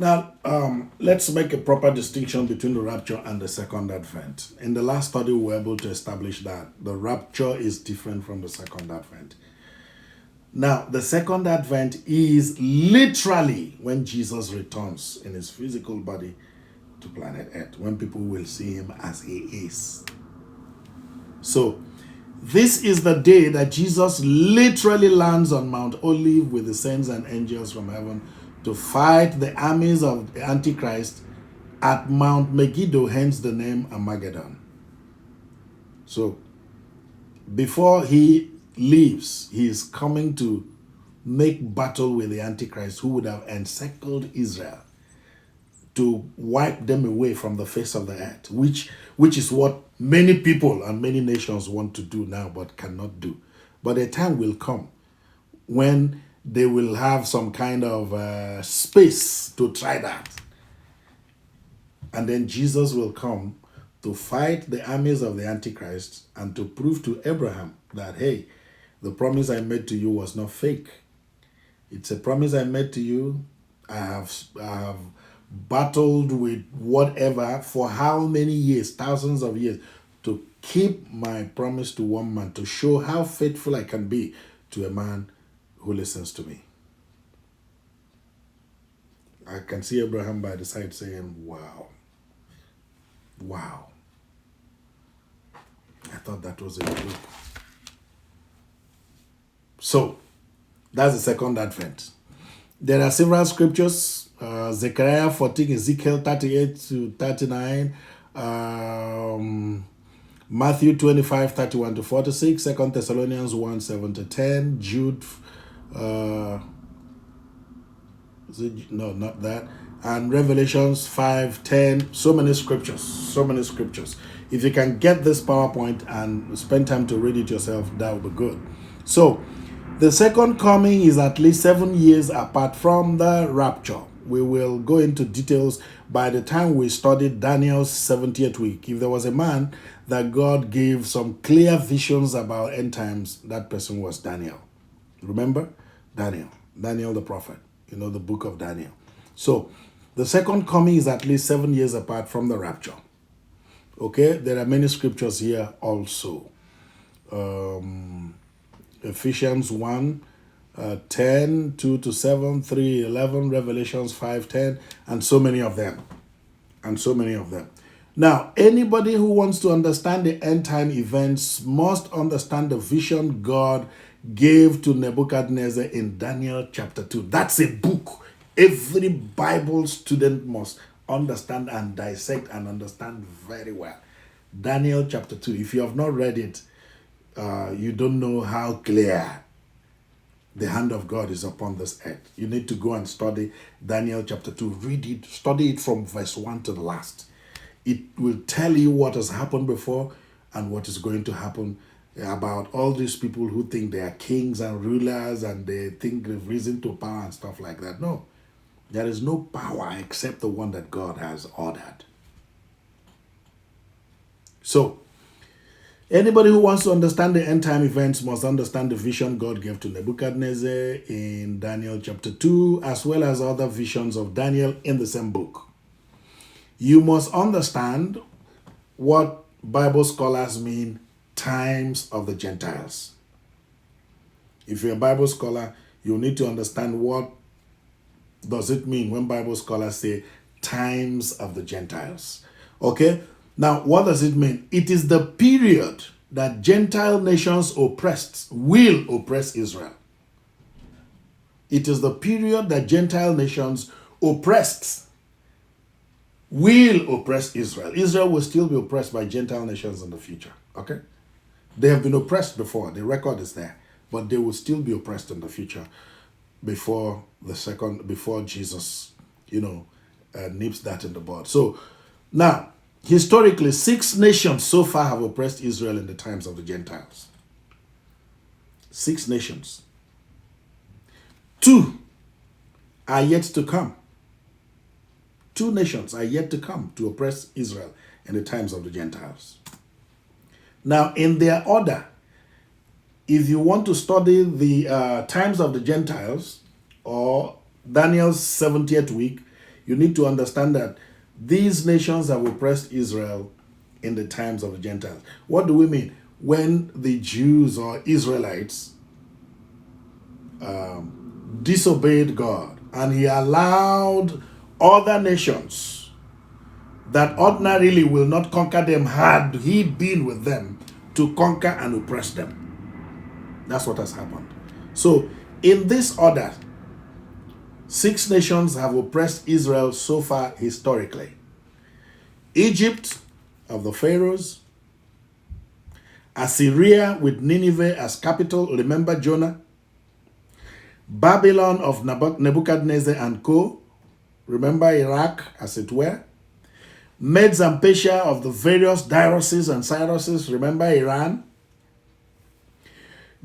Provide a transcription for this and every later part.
Now, let's make a proper distinction between the rapture and the second advent. In the last study, we were able to establish that the rapture is different from the second advent. Now, the second advent is literally when Jesus returns in his physical body to planet Earth, when people will see him as he is. So, this is the day that Jesus literally lands on Mount Olive with the saints and angels from heaven to fight the armies of the Antichrist at Mount Megiddo, hence the name Armageddon. So, before he leaves, he is coming to make battle with the Antichrist, who would have encircled Israel to wipe them away from the face of the earth, which is what many people and many nations want to do now but cannot do. But a time will come when they will have some kind of space to try that. And then Jesus will come to fight the armies of the Antichrist and to prove to Abraham that, hey, the promise I made to you was not fake. It's a promise I made to you. I have battled with whatever for how many years, thousands of years, to keep my promise to one man, to show how faithful I can be to a man who listens to me. I can see Abraham by the side saying, wow. Wow. I thought that was a joke. So, that's the second advent. There are several scriptures, Zechariah 14, Ezekiel 38 to 39, Matthew 25, 31 to 46, 2 Thessalonians 1, 7 to 10, Jude, no, not that, and Revelations 5, 10, so many scriptures. If you can get this PowerPoint and spend time to read it yourself, that would be good. So, the second coming is at least 7 years apart from the rapture. We will go into details by the time we studied Daniel's 70th week. If there was a man that God gave some clear visions about end times, that person was Daniel. Remember? Daniel the prophet. You know, the book of Daniel. So, the second coming is at least 7 years apart from the rapture. Okay? There are many scriptures here also. Ephesians 1, 10, 2 to 7, 3, 11, Revelations 5, 10, and so many of them. Now, anybody who wants to understand the end time events must understand the vision God gave to Nebuchadnezzar in Daniel chapter 2. That's a book every Bible student must understand and dissect and understand very well. Daniel chapter 2. If you have not read it, you don't know how clear the hand of God is upon this earth. You need to go and study Daniel chapter 2. Read it, study it from verse 1 to the last. It will tell you what has happened before and what is going to happen, about all these people who think they are kings and rulers and they think they've risen to power and stuff like that. No, there is no power except the one that God has ordered. So, anybody who wants to understand the end time events must understand the vision God gave to Nebuchadnezzar in Daniel chapter 2, as well as other visions of Daniel in the same book. You must understand what Bible scholars mean times of the Gentiles. If you're a Bible scholar, you need to understand what does it mean when Bible scholars say times of the Gentiles. Okay? Now, what does it mean? It is the period that Gentile nations will oppress Israel. It is the period that Gentile nations oppressed will oppress Israel. Israel will still be oppressed by Gentile nations in the future. Okay? They have been oppressed before. The record is there. But they will still be oppressed in the future before Jesus, nips that in the bud. So, now, historically, 6 nations so far have oppressed Israel in the times of the Gentiles. 6 nations. 2 are yet to come. 2 nations are yet to come to oppress Israel in the times of the Gentiles. Now, in their order, if you want to study the times of the Gentiles or Daniel's 70th week, you need to understand that these nations have oppressed Israel in the times of the Gentiles. What do we mean? When the Jews or Israelites disobeyed God and he allowed other nations that ordinarily will not conquer them had he been with them to conquer and oppress them. That's what has happened. So in this order, 6 nations have oppressed Israel so far historically. Egypt of the Pharaohs, Assyria with Nineveh as capital, remember Jonah? Babylon of Nebuchadnezzar and co., remember Iraq as it were? Medes and Persia of the various Dariuses and Cyruses, remember Iran?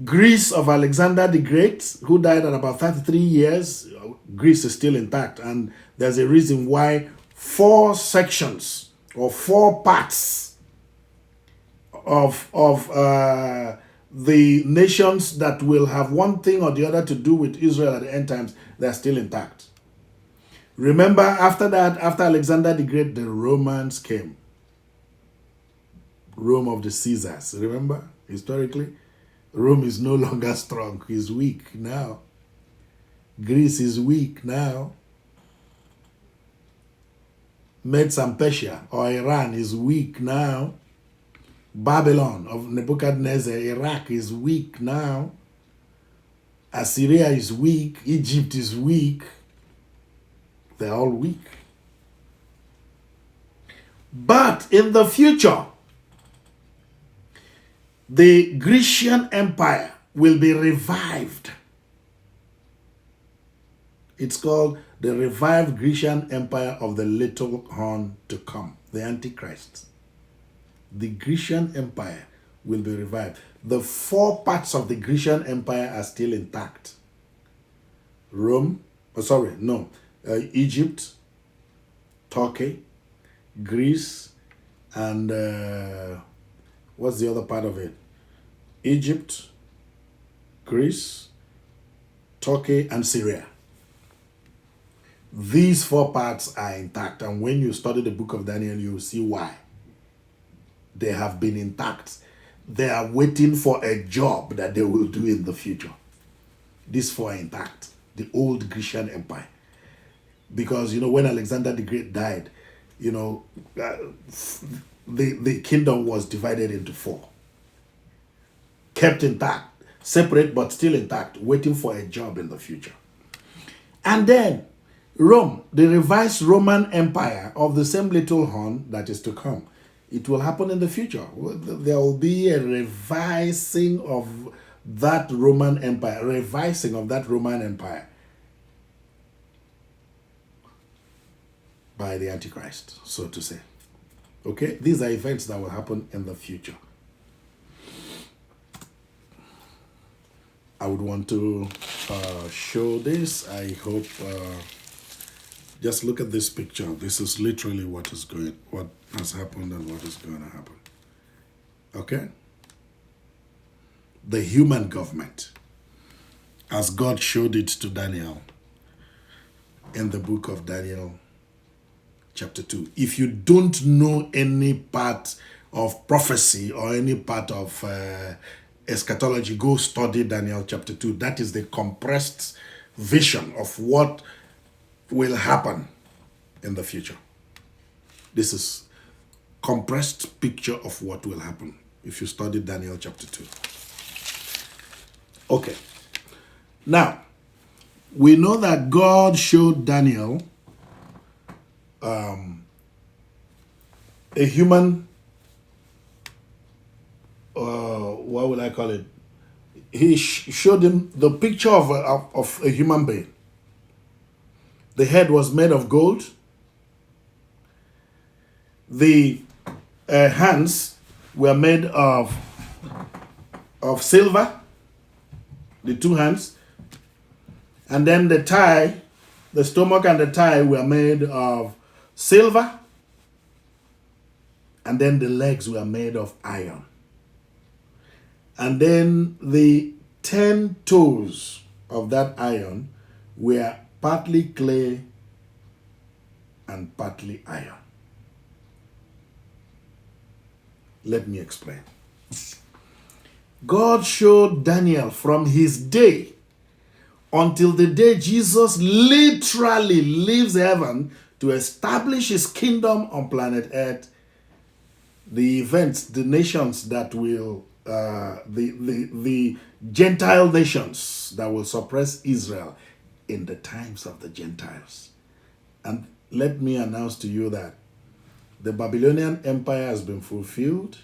Greece of Alexander the Great, who died at about 33 years. Greece is still intact, and there's a reason why 4 sections or 4 parts of the nations that will have one thing or the other to do with Israel at the end times, they're still intact. Remember, after that, after Alexander the Great, the Romans came. Rome of the Caesars, remember? Historically, Rome is no longer strong. It's weak now. Greece is weak now. Medes and Persia or Iran is weak now. Babylon of Nebuchadnezzar, Iraq is weak now. Assyria is weak. Egypt is weak. They're all weak. But in the future, the Grecian Empire will be revived. It's called the revived Grecian Empire of the little horn to come, the Antichrist. The Grecian Empire will be revived. The 4 parts of the Grecian Empire are still intact. Egypt, Turkey, Greece, and what's the other part of it? Egypt, Greece, Turkey, and Syria. These 4 parts are intact, and when you study the book of Daniel, you will see why. They have been intact. They are waiting for a job that they will do in the future. These 4 are intact. The old Grecian Empire. Because, when Alexander the Great died, the kingdom was divided into 4. Kept intact. Separate but still intact. Waiting for a job in the future. And then, Rome, the revised Roman Empire of the same little horn that is to come. It will happen in the future. There will be a revising of that Roman Empire, by the Antichrist, so to say. Okay? These are events that will happen in the future. I would want to show this. I hope, just look at this picture. This is literally what has happened and what is going to happen. Okay? The human government, as God showed it to Daniel in the book of Daniel, chapter 2. If you don't know any part of prophecy or any part of eschatology, go study Daniel chapter 2. That is the compressed vision of what will happen in the future. This is compressed picture of what will happen if you study Daniel chapter 2. Okay. Now, we know that God showed Daniel a human, what will I call it? He showed him the picture of a human being. The head was made of gold. The hands were made of silver, the 2 hands. And then the thigh, the stomach and the thigh were made of silver. And then the legs were made of iron. And then the 10 toes of that iron were partly clay and partly iron. Let me explain. God showed Daniel from his day until the day Jesus literally leaves heaven to establish his kingdom on planet Earth, the events, the nations that will, the Gentile nations that will suppress Israel in the times of the Gentiles. And let me announce to you that the Babylonian Empire has been fulfilled.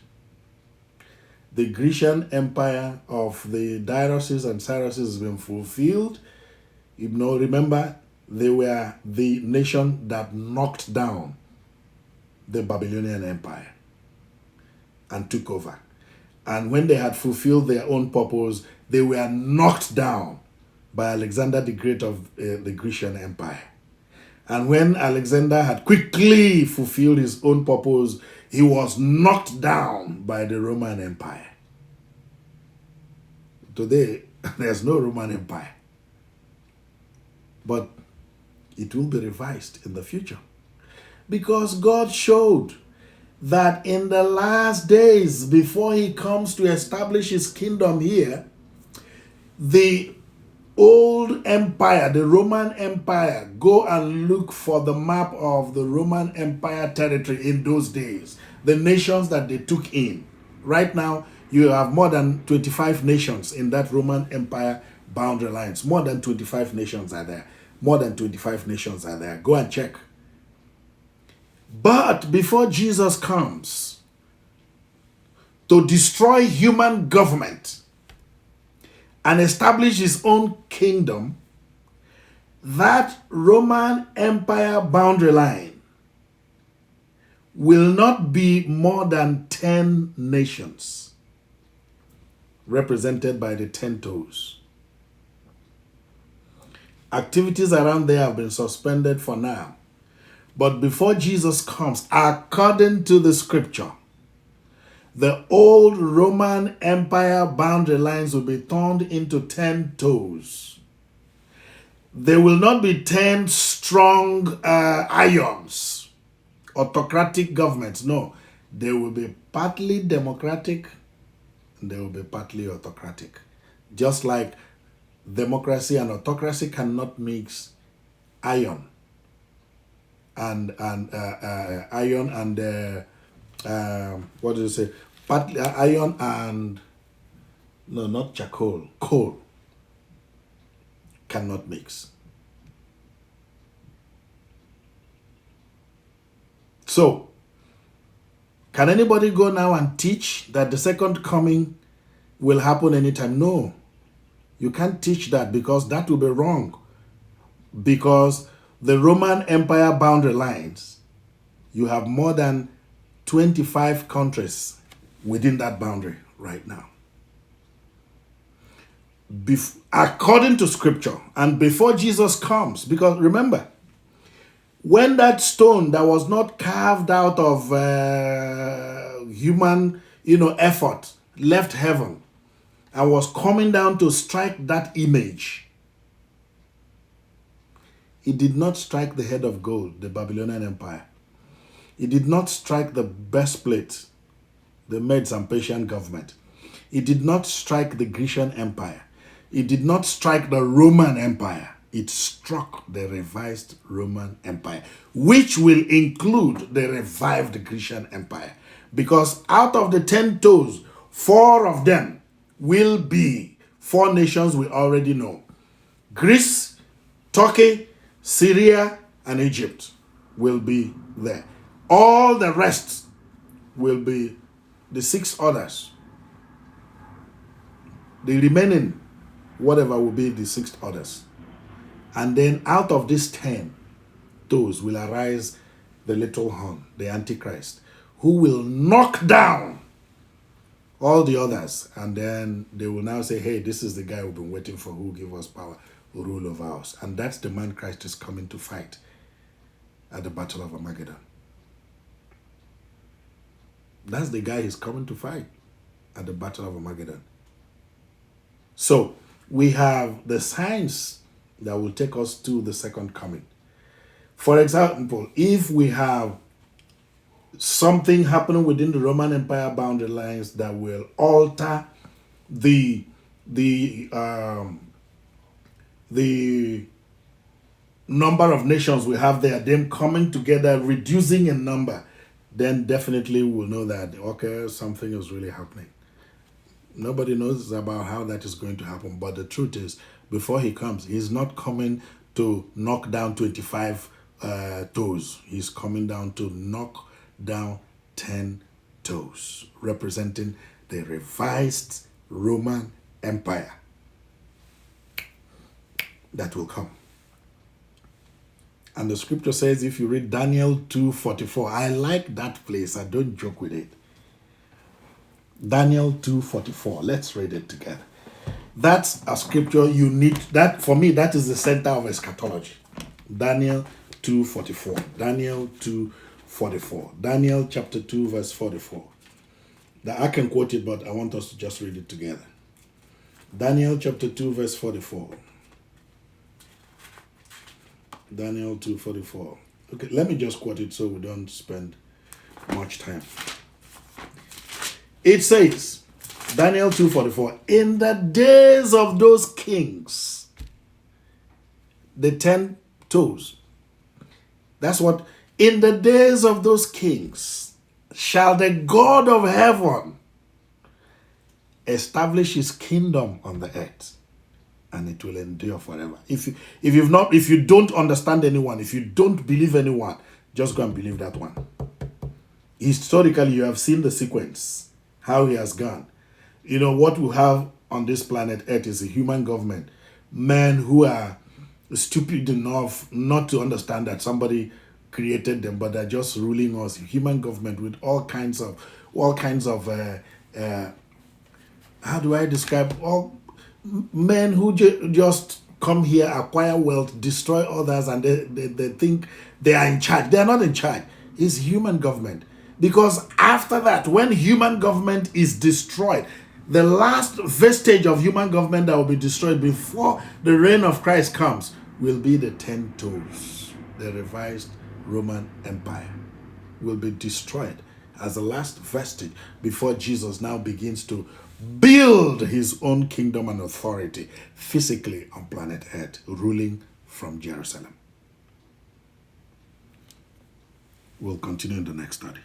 The Grecian Empire of the Dariuses and Cyrus has been fulfilled. You know, remember, they were the nation that knocked down the Babylonian Empire and took over. And when they had fulfilled their own purpose, they were knocked down by Alexander the Great of the Grecian Empire. And when Alexander had quickly fulfilled his own purpose, he was knocked down by the Roman Empire. Today, there's no Roman Empire. But it will be revised in the future. Because God showed that in the last days, before he comes to establish his kingdom here, the old empire, the Roman Empire, go and look for the map of the Roman Empire territory in those days, the nations that they took in. Right now, you have more than 25 nations in that Roman Empire boundary lines. More than 25 nations are there. More than 25 nations are there. Go and check. But before Jesus comes to destroy human government and establish his own kingdom, that Roman Empire boundary line will not be more than 10 nations, represented by the 10 toes. Activities around there have been suspended for now. But before Jesus comes, according to the scripture, the old Roman Empire boundary lines will be turned into 10 toes. There will not be 10 strong ions, autocratic governments. No, they will be partly democratic and they will be partly autocratic. Just like democracy and autocracy cannot mix iron and iron and what do you say? Partly iron and no, not charcoal. Coal cannot mix. So, can anybody go now and teach that the second coming will happen anytime? No, you can't teach that because that will be wrong. Because the Roman Empire boundary lines, you have more than 25 countries within that boundary right now. According to scripture, and before Jesus comes, because remember, when that stone that was not carved out of human, effort left heaven and was coming down to strike that image, it did not strike the head of gold, the Babylonian Empire. It did not strike the breastplate, the Medes and Persian government. It did not strike the Grecian Empire. It did not strike the Roman Empire. It struck the revised Roman Empire, which will include the revived Grecian Empire. Because out of the 10 toes, 4 of them will be 4 nations we already know. Greece, Turkey, Syria, and Egypt will be there. All the rest will be the 6 others. The remaining, whatever will be the 6 others. And then out of these 10 toes will arise the little horn, the Antichrist, who will knock down all the others. And then they will now say, hey, this is the guy we've been waiting for, who will give us power, who rule over us. And that's the man Christ is coming to fight at the Battle of Armageddon. That's the guy he's coming to fight at the Battle of Armageddon. So we have the signs that will take us to the second coming. For example, if we have something happening within the Roman Empire boundary lines that will alter the the number of nations we have there, them coming together, reducing in number, then definitely we'll know that, okay, something is really happening. Nobody knows about how that is going to happen, but the truth is, before he comes, he's not coming to knock down 25 toes. He's coming down to knock down 10 toes, representing the revised Roman Empire that will come. And the scripture says, if you read Daniel 2:44, I like that place. I don't joke with it. Daniel 2:44. Let's read it together. That's a scripture you need. That, for me, that is the center of eschatology. Daniel 2:44. Daniel 2:44. Daniel chapter 2 verse 44. I can quote it, but I want us to just read it together. Daniel chapter 2 verse 44. Daniel 2:44. Okay, let me just quote it so we don't spend much time. It says, Daniel 2:44, in the days of those kings, the 10 toes. That's what, in the days of those kings, shall the God of heaven establish his kingdom on the earth, and it will endure forever. If you don't understand anyone, if you don't believe anyone, just go and believe that one. Historically, you have seen the sequence, how he has gone. You know, what we have on this planet Earth is a human government. Men who are stupid enough not to understand that somebody created them, but they're just ruling us. Human government with all kinds of how do I describe, all men who just come here, acquire wealth, destroy others, and they think they are in charge. They are not in charge. It's human government. Because after that, when human government is destroyed, the last vestige of human government that will be destroyed before the reign of Christ comes will be the 10 toes. The revised Roman Empire will be destroyed as the last vestige before Jesus now begins to build his own kingdom and authority physically on planet Earth, ruling from Jerusalem. We'll continue in the next study.